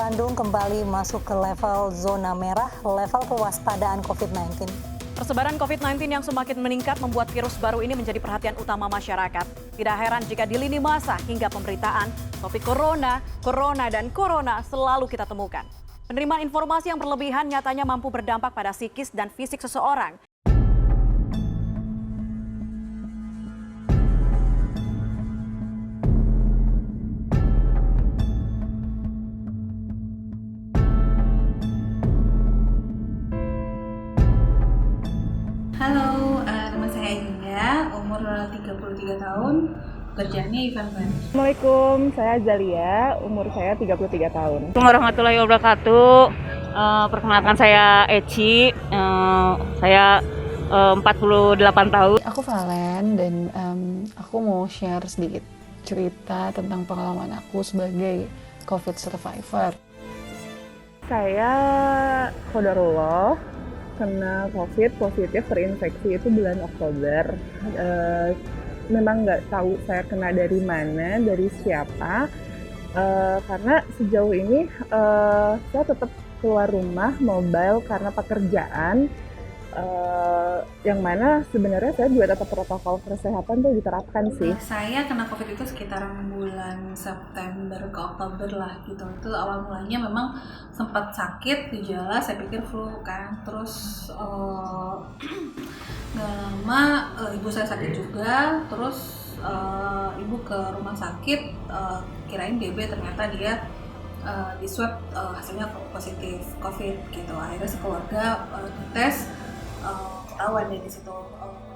Bandung kembali masuk ke level zona merah, level kewaspadaan COVID-19. Persebaran COVID-19 yang semakin meningkat membuat virus baru ini menjadi perhatian utama masyarakat. Tidak heran jika di lini masa hingga pemberitaan, topik corona selalu kita temukan. Penerimaan informasi yang berlebihan nyatanya mampu berdampak pada psikis dan fisik seseorang. Halo, nama saya Indah, umur 33 tahun, kerjaannya event planner. Assalamualaikum, saya Azalia, umur saya 33 tahun. Assalamualaikum warahmatullahi wabarakatuh. Perkenalkan saya Eci, saya 48 tahun. Aku Valen dan aku mau share sedikit cerita tentang pengalaman aku sebagai COVID survivor. Saya Qadarullah, kena COVID positif terinfeksi itu bulan Oktober. Memang nggak tahu saya kena dari mana, dari siapa, karena sejauh ini saya tetap keluar rumah mobile karena pekerjaan, yang mana sebenarnya saya juga tetap protokol kesehatan tuh diterapkan sih. Saya kena COVID itu sekitar bulan September ke Oktober lah gitu. Itu awal mulanya memang sempat sakit, gejala saya pikir flu kan. Terus nggak lama ibu saya sakit juga. Terus ibu ke rumah sakit, kirain DB, ternyata dia di swab hasilnya positif COVID gitu. Akhirnya sekeluarga dites, ketahuan dari situ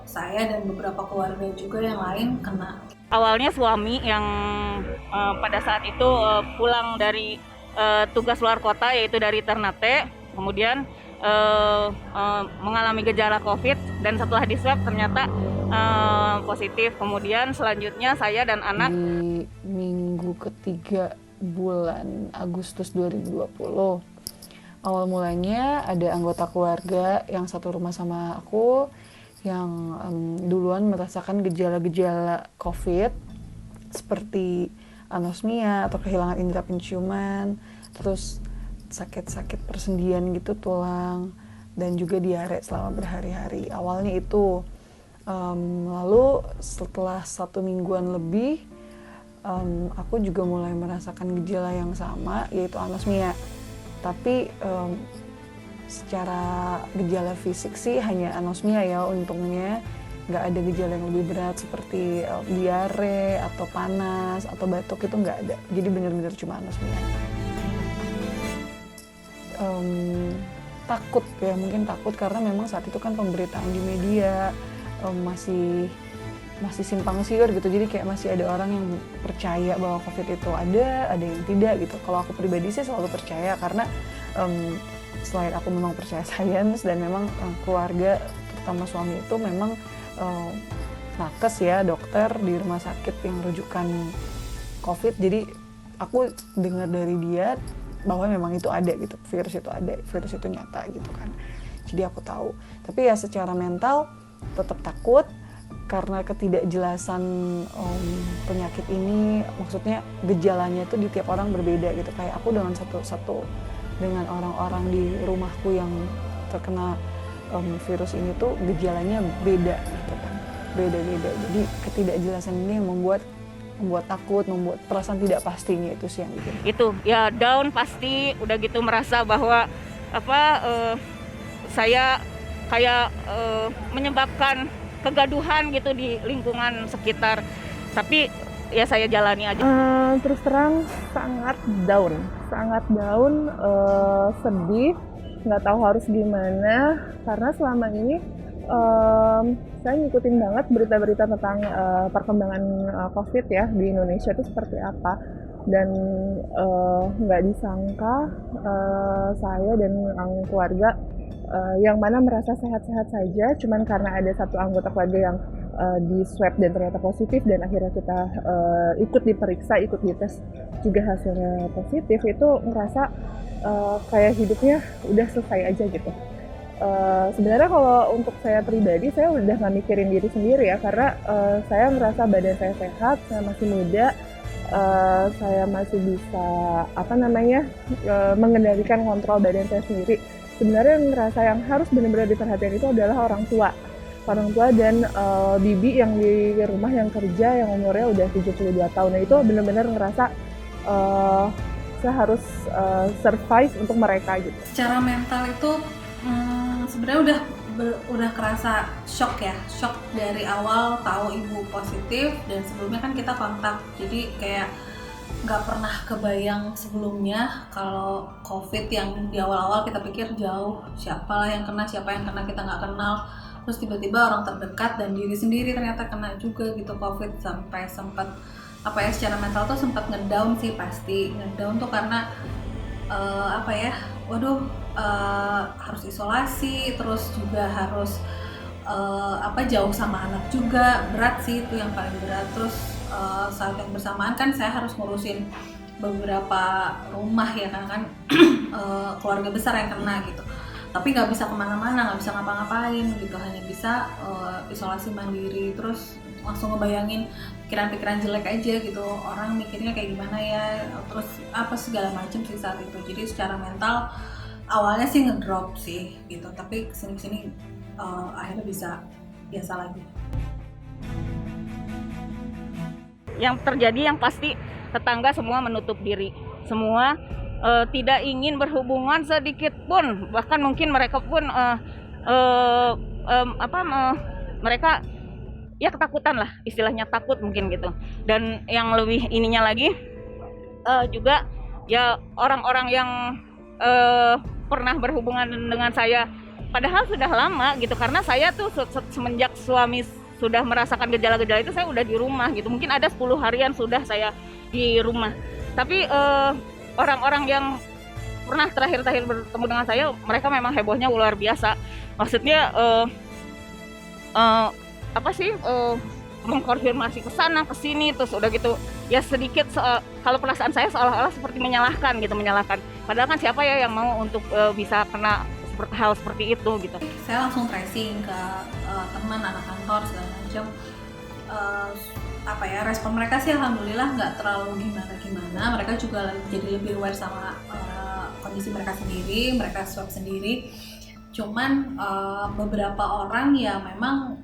saya dan beberapa keluarga juga yang lain kena. Awalnya suami yang pada saat itu pulang dari tugas luar kota, yaitu dari Ternate, kemudian mengalami gejala COVID dan setelah diswab ternyata positif. Kemudian selanjutnya saya dan anak. Di minggu ketiga bulan Agustus 2020, awal mulanya ada anggota keluarga yang satu rumah sama aku yang duluan merasakan gejala-gejala COVID seperti anosmia atau kehilangan indera penciuman, terus sakit-sakit persendian gitu tulang, dan juga diare selama berhari-hari. Awalnya itu, lalu setelah 1 mingguan lebih, aku juga mulai merasakan gejala yang sama, yaitu anosmia. Tapi secara gejala fisik sih hanya anosmia ya, untungnya nggak ada gejala yang lebih berat seperti diare atau panas atau batuk, itu nggak ada. Jadi benar-benar cuma anosmia. Takut ya, mungkin takut karena memang saat itu kan pemberitaan di media masih simpang siur gitu, jadi kayak masih ada orang yang percaya bahwa COVID itu ada yang tidak gitu. Kalau aku pribadi sih selalu percaya karena selain aku memang percaya sains dan memang keluarga terutama suami itu memang nakes ya, dokter di rumah sakit yang rujukan COVID. Jadi aku dengar dari dia bahwa memang itu ada gitu, virus itu nyata gitu kan. Jadi aku tahu. Tapi ya secara mental tetap takut karena ketidakjelasan penyakit ini. Maksudnya gejalanya itu di tiap orang berbeda gitu. Kayak aku dengan dengan orang-orang di rumahku yang terkena virus ini tuh gejalanya beda gitu kan, beda-beda. Jadi ketidakjelasan ini yang membuat takut, membuat perasaan tidak pastinya itu sih yang bikin. Itu ya down pasti, udah gitu merasa bahwa saya kayak menyebabkan kegaduhan gitu di lingkungan sekitar. Tapi ya saya jalani aja. Terus terang sangat down, sedih, nggak tahu harus gimana karena selama ini saya ngikutin banget berita-berita tentang perkembangan COVID ya di Indonesia itu seperti apa, dan nggak disangka saya dan keluarga yang mana merasa sehat-sehat saja, cuman karena ada satu anggota keluarga yang di swab dan ternyata positif, dan akhirnya kita ikut diperiksa, ikut dites juga hasilnya positif, itu ngerasa kayak hidupnya udah selesai aja gitu. Sebenarnya kalau untuk saya pribadi, saya udah nggak mikirin diri sendiri ya, karena saya merasa badan saya sehat, saya masih muda, saya masih bisa mengendalikan kontrol badan saya sendiri. Sebenarnya yang ngerasa yang harus benar-benar diperhatikan itu adalah orang tua dan bibi yang di rumah yang kerja yang umurnya udah 72 tahun. Nah itu benar-benar ngerasa saya harus survive untuk mereka gitu. Secara mental itu sebenarnya udah kerasa shock dari awal tahu ibu positif, dan sebelumnya kan kita kontak, jadi kayak nggak pernah kebayang sebelumnya kalau COVID yang di awal-awal kita pikir jauh, siapa yang kena kita nggak kenal, terus tiba-tiba orang terdekat dan diri sendiri ternyata kena juga gitu COVID, sampai sempat secara mental tuh sempat ngedown sih, pasti ngedown tuh karena harus isolasi, terus juga harus jauh sama anak juga, berat sih itu yang paling berat. Terus saat yang bersamaan kan saya harus ngurusin beberapa rumah ya kan keluarga besar yang kena gitu, tapi nggak bisa kemana-mana, nggak bisa ngapa-ngapain gitu, hanya bisa isolasi mandiri. Terus langsung ngebayangin pikiran-pikiran jelek aja gitu, orang mikirnya kayak gimana ya, terus segala macam sih saat itu. Jadi secara mental awalnya sih ngedrop sih gitu, tapi kesini-kesini akhirnya bisa biasa lagi. Yang terjadi yang pasti tetangga semua menutup diri, semua tidak ingin berhubungan sedikit pun, bahkan mungkin mereka pun mereka ya ketakutan lah, istilahnya takut mungkin gitu. Dan yang lebih ininya lagi juga ya orang-orang yang pernah berhubungan dengan saya padahal sudah lama gitu, karena saya tuh semenjak suami sudah merasakan gejala-gejala itu saya udah di rumah gitu, mungkin ada 10 harian sudah saya di rumah. Tapi orang-orang yang pernah terakhir bertemu dengan saya, mereka memang hebohnya luar biasa. Maksudnya mengkonfirmasi ke sana ke sini, terus udah gitu ya sedikit kalau perasaan saya seolah-olah seperti menyalahkan. Padahal kan siapa ya yang mau untuk bisa kena hal seperti itu gitu. Saya langsung tracing ke teman, anak kantor segala macam. Respon mereka sih alhamdulillah nggak terlalu gimana. Mereka juga jadi lebih aware sama kondisi mereka sendiri, mereka swab sendiri. Cuman beberapa orang ya memang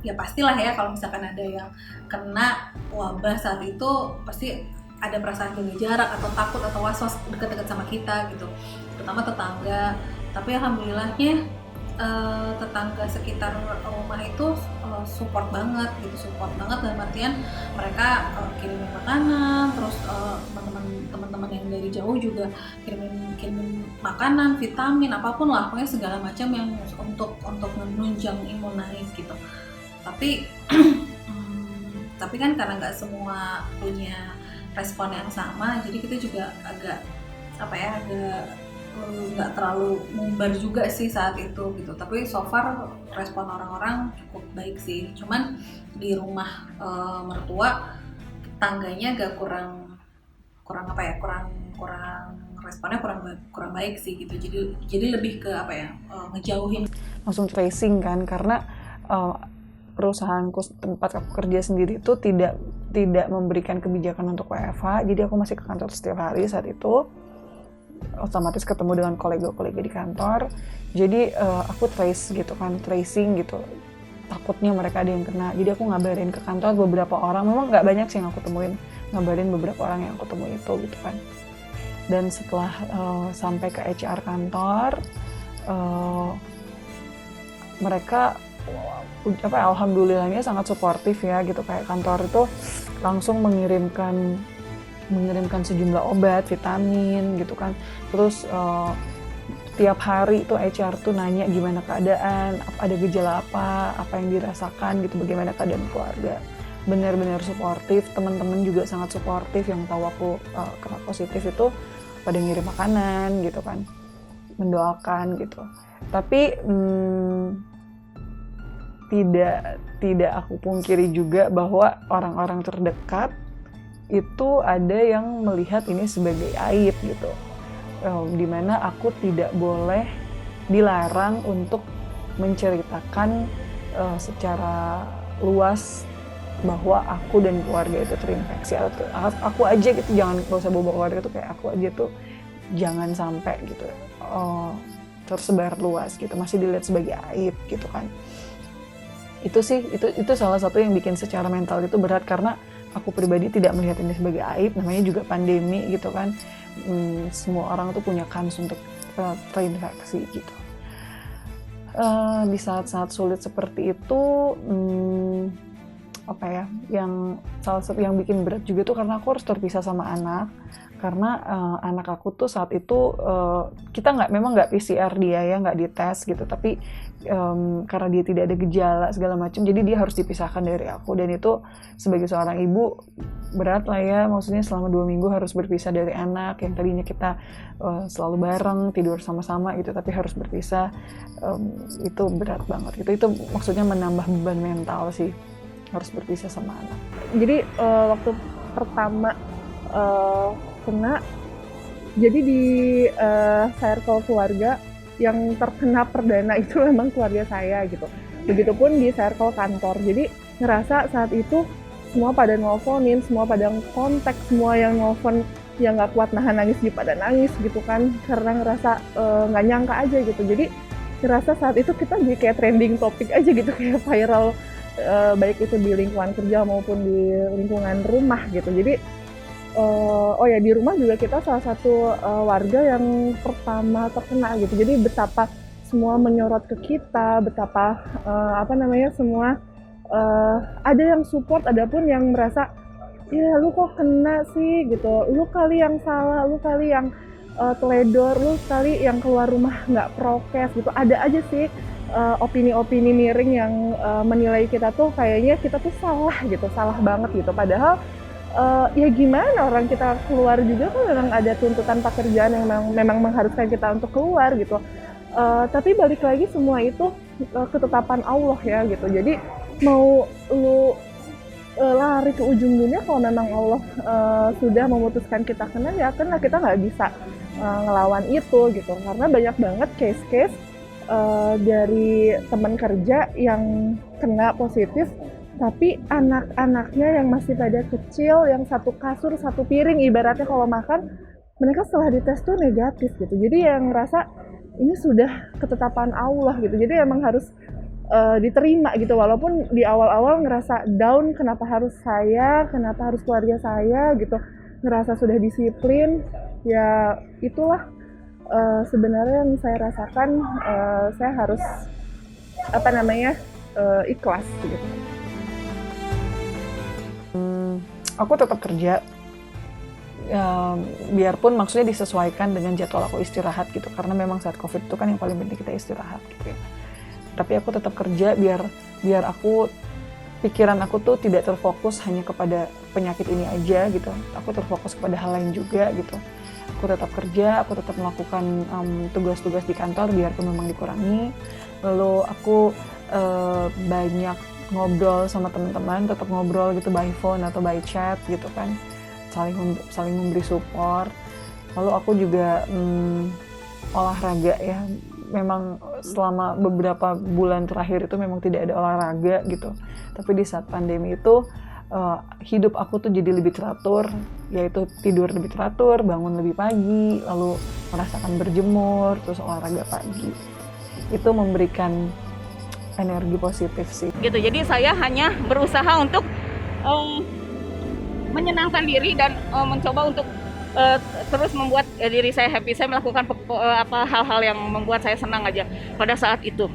ya pastilah ya, kalau misalkan ada yang kena wabah saat itu pasti ada perasaan jaga jarak atau takut atau was-was dekat-dekat sama kita gitu, terutama tetangga. Tapi alhamdulillahnya tetangga sekitar rumah itu support banget dalam artian mereka kirimin makanan, terus teman-teman yang dari jauh juga kirimin makanan, vitamin, apapun lah, pokoknya segala macam yang untuk menunjang imun naik gitu. Tapi tapi kan karena nggak semua punya respon yang sama, jadi kita juga agak nggak terlalu mumbar juga sih saat itu gitu. Tapi so far respon orang-orang cukup baik sih. Cuman di rumah mertua tangganya agak kurang responnya kurang baik sih gitu. Jadi lebih ke ngejauhin. Langsung tracing kan, karena perusahaanku tempat aku kerja sendiri itu tidak memberikan kebijakan untuk WFH, jadi aku masih ke kantor setiap hari saat itu, otomatis ketemu dengan kolega-kolega di kantor. Jadi aku tracing gitu, takutnya mereka ada yang kena, jadi aku ngabarin ke kantor beberapa orang, memang nggak banyak sih yang aku temuin, ngabarin beberapa orang yang aku temuin itu gitu kan. Dan setelah sampai ke HR kantor, mereka alhamdulillahnya sangat suportif ya gitu, kayak kantor itu langsung mengirimkan sejumlah obat, vitamin gitu kan. Terus tiap hari itu HR tuh nanya gimana keadaan, ada gejala apa yang dirasakan gitu, bagaimana keadaan keluarga. Benar-benar suportif, teman-teman juga sangat suportif, yang tahu aku kena positif itu pada ngirim makanan gitu kan, mendoakan gitu. Tapi tidak aku pungkiri juga bahwa orang-orang terdekat itu ada yang melihat ini sebagai aib gitu, dimana aku tidak boleh, dilarang untuk menceritakan secara luas bahwa aku dan keluarga itu terinfeksi, atau aku aja gitu, jangan gak usah bawa keluarga tuh, kayak aku aja tuh jangan sampai gitu tersebar luas gitu, masih dilihat sebagai aib gitu kan. Itu sih, itu salah satu yang bikin secara mental itu berat, karena aku pribadi tidak melihat ini sebagai aib, namanya juga pandemi gitu kan. Semua orang tuh punya kans untuk terinfeksi gitu. Di saat-saat sulit seperti itu, apa ya, yang salah satu yang bikin berat juga tuh karena aku harus terpisah sama anak, karena anak aku tuh saat itu kita memang nggak PCR dia ya, nggak dites gitu, tapi karena dia tidak ada gejala segala macam, jadi dia harus dipisahkan dari aku, dan itu sebagai seorang ibu berat lah ya, maksudnya selama 2 minggu harus berpisah dari anak yang tadinya kita selalu bareng tidur sama-sama gitu, tapi harus berpisah. Itu berat banget gitu, itu maksudnya menambah beban mental sih, harus berpisah sama anak. Jadi waktu pertama kena, jadi di circle keluarga yang terkena perdana itu memang keluarga saya gitu. Begitupun di circle kantor. Jadi ngerasa saat itu semua pada nelfonin, semua pada kontak, semua yang nelfon yang nggak kuat nahan nangis dia pada nangis gitu kan, karena ngerasa nggak nyangka aja gitu. Jadi ngerasa saat itu kita jadi kayak trending topik aja gitu, kayak viral, baik itu di lingkungan kerja maupun di lingkungan rumah gitu. Jadi oh ya, di rumah juga kita salah satu warga yang pertama terkena gitu. Jadi betapa semua menyorot ke kita, betapa semua ada yang support, ada pun yang merasa ya lu kok kena sih gitu, lu kali yang salah, lu kali yang teledor, lu kali yang keluar rumah nggak prokes gitu. Ada aja sih opini-opini miring yang menilai kita tuh kayaknya kita tuh salah gitu, salah banget gitu. Padahal ya gimana, orang kita keluar juga kan memang ada tuntutan pekerjaan yang memang mengharuskan kita untuk keluar gitu. Tapi balik lagi semua itu ketetapan Allah ya gitu. Jadi mau lu lari ke ujung dunia, kalau memang Allah sudah memutuskan kita kena, ya kena, kita nggak bisa ngelawan itu gitu. Karena banyak banget case-case dari teman kerja yang kena positif, tapi anak-anaknya yang masih pada kecil, yang satu kasur, satu piring, ibaratnya kalau makan, mereka setelah dites tuh negatif gitu. Jadi yang ngerasa ini sudah ketetapan Allah gitu. Jadi emang harus diterima gitu, walaupun di awal-awal ngerasa down, kenapa harus saya, kenapa harus keluarga saya gitu, ngerasa sudah disiplin, ya itulah sebenarnya yang saya rasakan. Saya harus ikhlas gitu. Aku tetap kerja, biarpun maksudnya disesuaikan dengan jadwal aku istirahat gitu, karena memang saat COVID itu kan yang paling penting kita istirahat gitu ya. Tapi aku tetap kerja biar pikiran aku tuh tidak terfokus hanya kepada penyakit ini aja gitu. Aku terfokus kepada hal lain juga gitu. Aku tetap kerja, aku tetap melakukan tugas-tugas di kantor biarpun memang dikurangi. Lalu aku banyak ngobrol sama teman-teman, tetap ngobrol gitu by phone atau by chat gitu kan, saling memberi support. Lalu aku juga olahraga ya, memang selama beberapa bulan terakhir itu memang tidak ada olahraga gitu, tapi di saat pandemi itu hidup aku tuh jadi lebih teratur, yaitu tidur lebih teratur, bangun lebih pagi, lalu merasakan berjemur, terus olahraga pagi. Itu memberikan energi positif sih. Gitu. Jadi saya hanya berusaha untuk menyenangkan diri dan mencoba untuk terus membuat diri saya happy. Saya melakukan hal-hal yang membuat saya senang aja pada saat itu.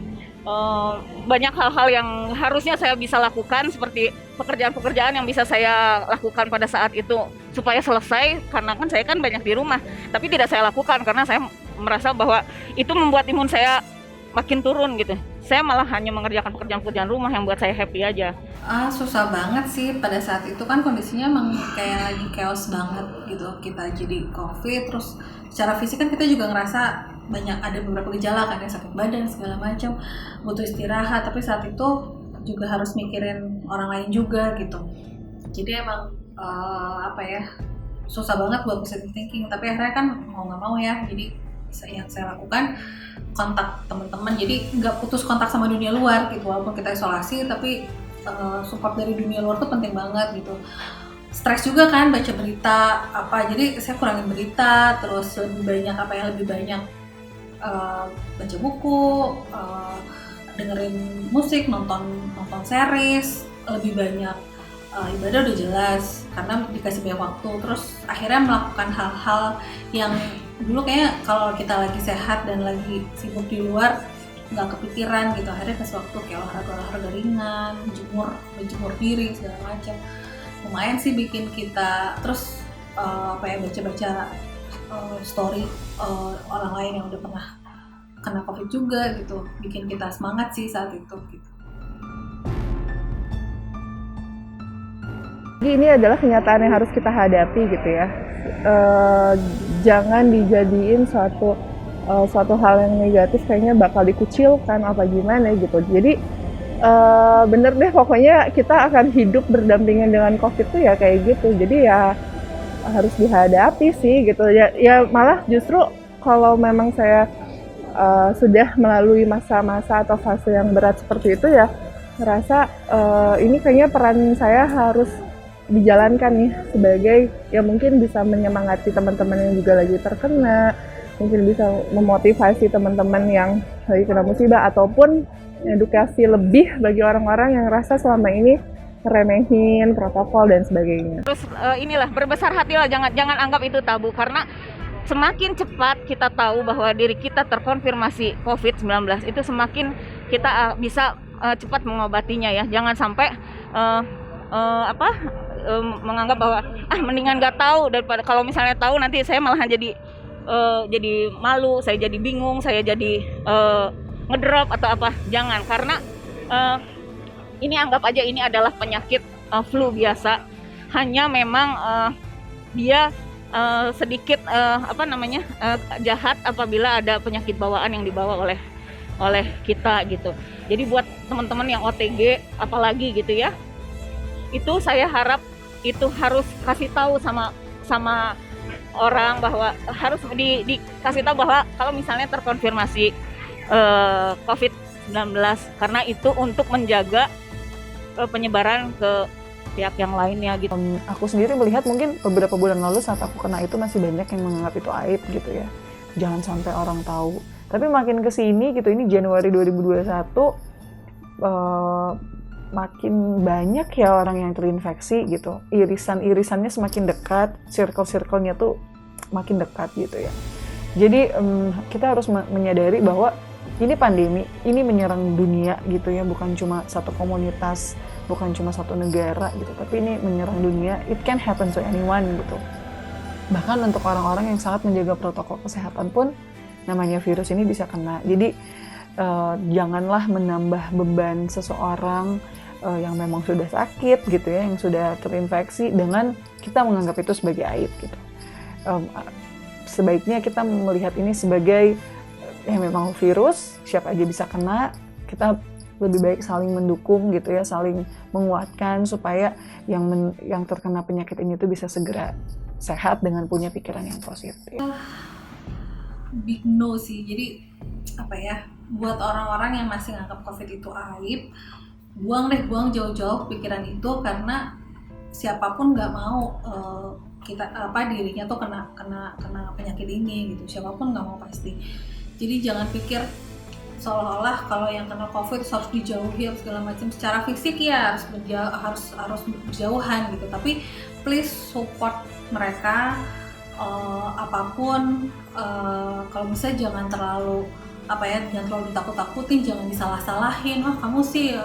Banyak hal-hal yang harusnya saya bisa lakukan, seperti pekerjaan-pekerjaan yang bisa saya lakukan pada saat itu supaya selesai, karena kan saya kan banyak di rumah, tapi tidak saya lakukan karena saya merasa bahwa itu membuat imun saya makin turun gitu. Saya malah hanya mengerjakan pekerjaan-pekerjaan rumah yang buat saya happy aja. Susah banget sih pada saat itu kan kondisinya emang kayak lagi chaos banget gitu. Kita jadi COVID, terus secara fisik kan kita juga ngerasa banyak ada beberapa gejala kan, ya sakit badan segala macam, butuh istirahat. Tapi saat itu juga harus mikirin orang lain juga gitu. Jadi emang susah banget buat positive thinking. Tapi akhirnya kan mau nggak mau ya. Jadi yang saya lakukan kontak teman-teman, jadi nggak putus kontak sama dunia luar gitu, walaupun kita isolasi tapi support dari dunia luar tuh penting banget gitu. Stres juga kan baca berita apa, jadi saya kurangin berita, terus lebih banyak baca buku, dengerin musik, nonton series, lebih banyak ibadah udah jelas karena dikasih banyak waktu. Terus akhirnya melakukan hal-hal yang dulu kayaknya kalau kita lagi sehat dan lagi sibuk di luar nggak kepikiran gitu, akhirnya kasih waktu kayak olahraga ringan, menjemur diri segala macam. Lumayan sih bikin kita terus baca-baca story orang lain yang udah pernah kena COVID juga gitu, bikin kita semangat sih saat itu gitu. Jadi ini adalah kenyataan yang harus kita hadapi gitu ya. Jangan dijadiin suatu hal yang negatif kayaknya bakal dikucilkan apa gimana gitu. Jadi bener deh, pokoknya kita akan hidup berdampingan dengan COVID tuh ya kayak gitu. Jadi ya harus dihadapi sih gitu. Ya malah justru kalau memang saya sudah melalui masa-masa atau fase yang berat seperti itu ya, ngerasa ini kayaknya peran saya harus dijalankan nih sebagai ya mungkin bisa menyemangati teman-teman yang juga lagi terkena, mungkin bisa memotivasi teman-teman yang lagi kena musibah, ataupun edukasi lebih bagi orang-orang yang rasa selama ini ngeremehin protokol dan sebagainya. Terus inilah berbesar hatilah, jangan anggap itu tabu, karena semakin cepat kita tahu bahwa diri kita terkonfirmasi COVID-19 itu semakin kita bisa cepat mengobatinya ya. Jangan sampai menganggap bahwa mendingan nggak tahu daripada kalau misalnya tahu nanti saya malahan jadi malu, saya jadi bingung, saya jadi ngedrop atau apa. Jangan, karena ini anggap aja ini adalah penyakit flu biasa, hanya memang dia sedikit jahat apabila ada penyakit bawaan yang dibawa oleh kita gitu. Jadi buat teman-teman yang OTG apalagi gitu ya, itu saya harap itu harus kasih tahu sama orang, bahwa harus dikasih tahu bahwa kalau misalnya terkonfirmasi COVID-19, karena itu untuk menjaga penyebaran ke pihak yang lainnya gitu. Aku sendiri melihat mungkin beberapa bulan lalu saat aku kena itu masih banyak yang menganggap itu aib gitu ya. Jangan sampai orang tahu. Tapi makin kesini gitu, ini Januari 2021 makin banyak ya orang yang terinfeksi gitu. Irisannya semakin dekat, circle-nya tuh makin dekat gitu ya. Jadi kita harus menyadari bahwa ini pandemi, ini menyerang dunia gitu ya, bukan cuma satu komunitas, bukan cuma satu negara gitu, tapi ini menyerang dunia. It can happen to anyone gitu. Bahkan untuk orang-orang yang sangat menjaga protokol kesehatan pun namanya virus ini bisa kena. Jadi janganlah menambah beban seseorang yang memang sudah sakit gitu ya, yang sudah terinfeksi dengan kita menganggap itu sebagai aib gitu. Sebaiknya kita melihat ini sebagai memang virus, siapa aja bisa kena. Kita lebih baik saling mendukung gitu ya, saling menguatkan supaya yang terkena penyakit ini tuh bisa segera sehat dengan punya pikiran yang positif. Big no sih. Jadi buat orang-orang yang masih nganggap COVID itu aib, buang jauh-jauh pikiran itu, karena siapapun nggak mau dirinya tuh kena penyakit ini gitu. Siapapun nggak mau pasti. Jadi jangan pikir seolah-olah kalau yang kena COVID harus dijauhi segala macam. Secara fisik ya harus berjauhan gitu. Tapi please support mereka apapun. Kalau bisa jangan terlalu ditakut-takutin, jangan disalah-salahin. Kamu sih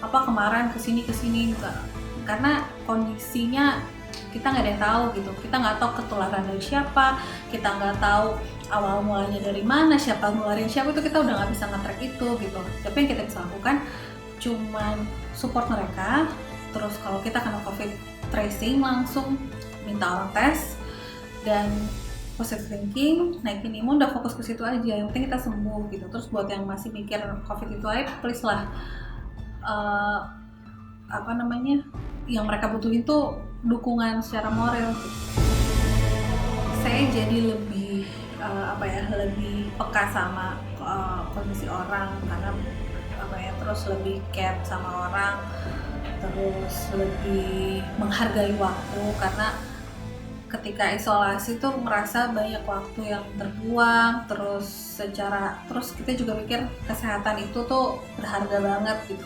kemarin kesini enggak. Karena kondisinya kita nggak ada yang tahu gitu. Kita nggak tahu ketularan dari siapa, kita nggak tahu awal mulanya dari mana, siapa ngeluarin siapa, itu kita udah nggak bisa nge-track itu gitu. Tapi yang kita bisa lakukan cuman support mereka. Terus kalau kita kena COVID, tracing langsung minta orang tes, dan positive thinking, naikin imun, udah fokus ke situ aja. Yang penting kita sembuh gitu. Terus buat yang masih mikir COVID itu aib, please lah, yang mereka butuhin tuh dukungan secara moral gitu. Saya jadi lebih lebih peka sama kondisi orang, karena terus lebih care sama orang, terus lebih menghargai waktu, karena ketika isolasi tuh merasa banyak waktu yang terbuang, terus kita juga mikir kesehatan itu tuh berharga banget gitu.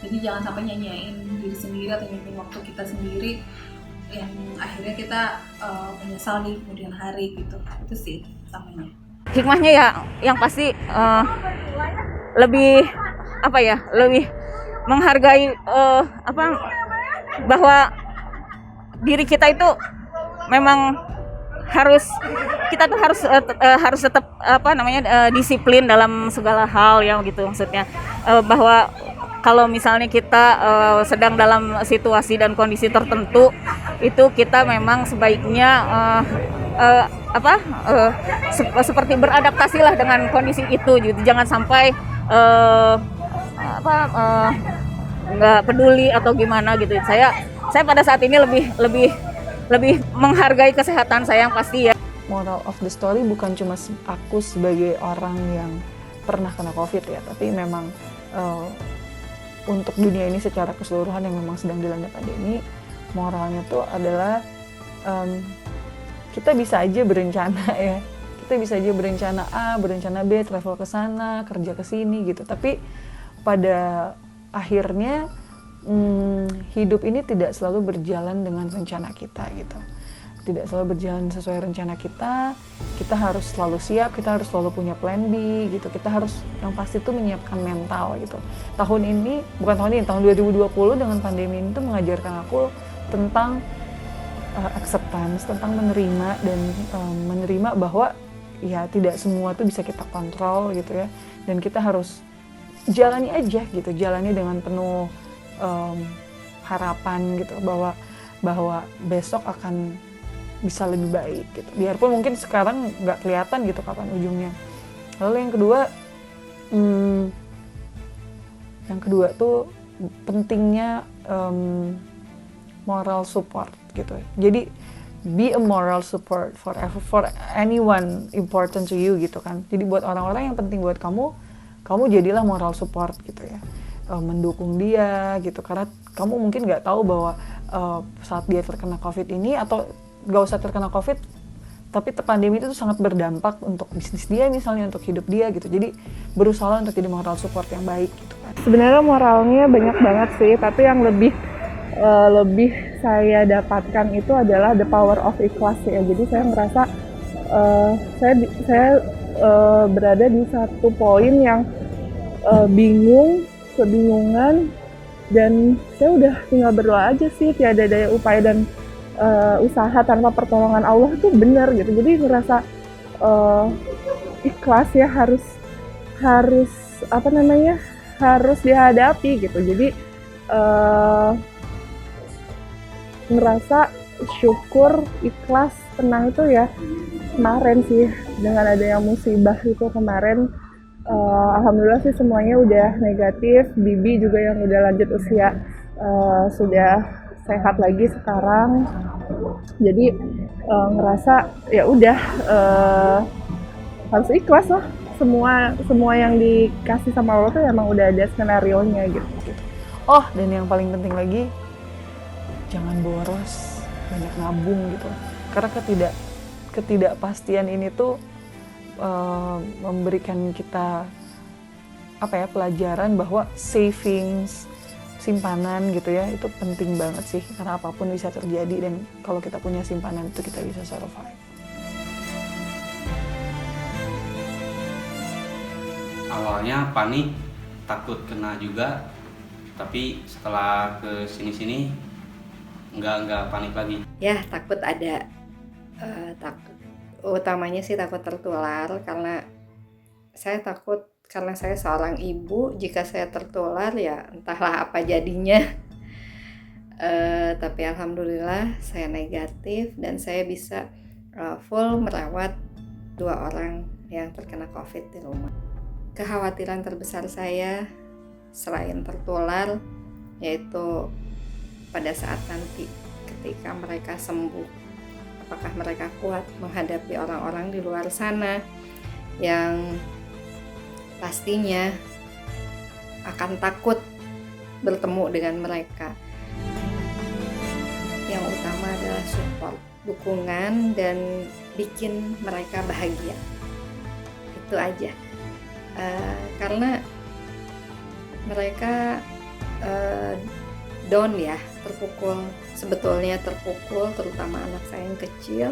Jadi jangan sampai nyanyain diri sendiri atau nyanyain waktu kita sendiri yang akhirnya kita menyesal di kemudian hari gitu. Itu sih samanya. Hikmahnya ya yang pasti lebih lebih menghargai bahwa diri kita itu memang kita tuh harus tetap disiplin dalam segala hal ya gitu, maksudnya bahwa kalau misalnya kita sedang dalam situasi dan kondisi tertentu, itu kita memang sebaiknya seperti beradaptasi lah dengan kondisi itu gitu. Jangan sampai nggak peduli atau gimana gitu. Saya pada saat ini lebih menghargai kesehatan saya yang pasti ya. Moral of the story bukan cuma aku sebagai orang yang pernah kena COVID ya, tapi memang untuk dunia ini secara keseluruhan yang memang sedang dilanda pandemi, moralnya tuh adalah kita bisa aja berencana ya. Kita bisa aja berencana A, berencana B, travel ke sana, kerja ke sini gitu. Tapi pada akhirnya hidup ini tidak selalu berjalan dengan rencana kita gitu. Tidak selalu berjalan sesuai rencana kita. Kita harus selalu siap, kita harus selalu punya plan B gitu. Kita harus yang pasti tuh menyiapkan mental gitu. Tahun 2020 dengan pandemi ini tuh mengajarkan aku tentang acceptance, tentang menerima dan menerima bahwa ya tidak semua tuh bisa kita kontrol gitu ya. Dan kita harus jalani aja gitu, jalani dengan penuh harapan gitu bahwa besok akan bisa lebih baik gitu. Biarpun mungkin sekarang nggak kelihatan gitu kapan ujungnya. Lalu yang kedua tuh pentingnya moral support gitu. Jadi be a moral support for anyone important to you gitu kan. Jadi buat orang-orang yang penting buat kamu jadilah moral support gitu ya. Mendukung dia gitu, karena kamu mungkin nggak tahu bahwa saat dia terkena COVID ini, atau nggak usah terkena COVID, tapi pandemi itu tuh sangat berdampak untuk bisnis dia misalnya, untuk hidup dia gitu. Jadi berusaha untuk jadi moral support yang baik gitu kan. Sebenarnya moralnya banyak banget sih, tapi yang lebih saya dapatkan itu adalah the power of ikhlas ya. Jadi saya merasa saya berada di satu poin yang kebingungan, dan saya udah tinggal berdoa aja sih, tiada daya upaya dan usaha tanpa pertolongan Allah tuh benar gitu. Jadi ngerasa ikhlas ya, harus dihadapi gitu. Jadi ngerasa syukur, ikhlas, tenang itu ya kemarin sih, dengan adanya musibah itu kemarin. Alhamdulillah sih semuanya udah negatif. Bibi juga yang udah lanjut usia sudah sehat lagi sekarang. Jadi ngerasa ya udah harus ikhlas lah. Semua yang dikasih sama Allah tuh emang udah ada skenarionya gitu. Oh, dan yang paling penting lagi, jangan boros, banyak nabung gitu. Karena ketidakpastian ini tuh memberikan kita pelajaran bahwa savings, simpanan gitu ya, itu penting banget sih, karena apapun bisa terjadi, dan kalau kita punya simpanan itu kita bisa survive. Awalnya panik, takut kena juga, tapi setelah ke sini nggak panik lagi. Ya, takut ada, takut utamanya sih takut tertular, karena saya takut, karena saya seorang ibu, jika saya tertular ya entahlah apa jadinya. Tapi alhamdulillah saya negatif dan saya bisa full merawat 2 orang yang terkena COVID di rumah. Kekhawatiran terbesar saya selain tertular yaitu pada saat nanti ketika mereka sembuh, apakah mereka kuat menghadapi orang-orang di luar sana yang pastinya akan takut bertemu dengan mereka. Yang utama adalah support, dukungan, dan bikin mereka bahagia. Itu aja. Karena mereka down ya, terpukul, sebetulnya terpukul, terutama anak saya yang kecil.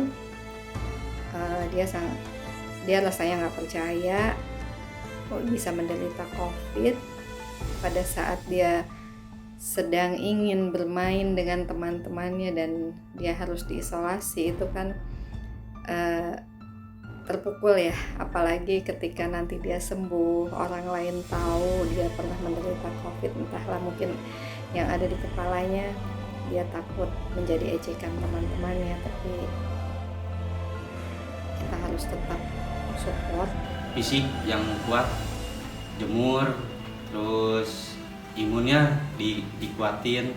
Dia rasanya nggak percaya kok bisa menderita COVID pada saat dia sedang ingin bermain dengan teman-temannya dan dia harus diisolasi. Itu kan terpukul ya, apalagi ketika nanti dia sembuh, orang lain tahu dia pernah menderita COVID, entahlah mungkin yang ada di kepalanya, dia takut menjadi ejekan teman-temannya. Tapi kita harus tetap support. Fisik yang kuat, jemur, terus imunnya dikuatin.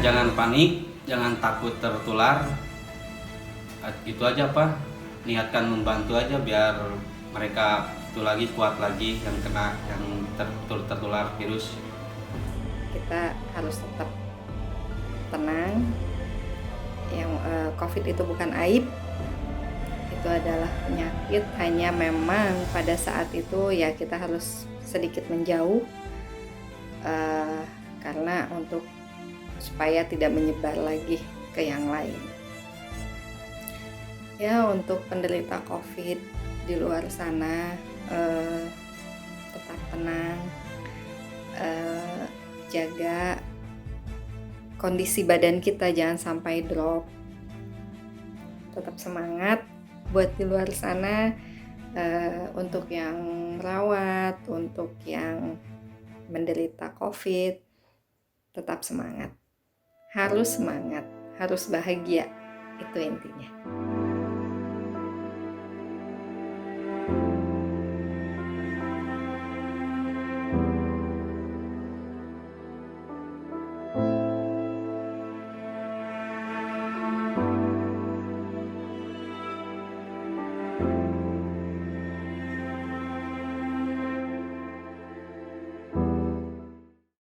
Jangan panik, jangan takut tertular. Itu aja Pak, niatkan membantu aja biar mereka itu lagi kuat lagi yang tertular virus. Kita harus tetap tenang. Yang COVID itu bukan aib, itu adalah penyakit. Hanya memang pada saat itu ya kita harus sedikit menjauh karena supaya tidak menyebar lagi ke yang lain. Ya, untuk penderita COVID di luar sana, tetap tenang, jaga kondisi badan kita jangan sampai drop, tetap semangat buat di luar sana. Untuk yang merawat, untuk yang menderita COVID, tetap semangat, harus bahagia, itu intinya.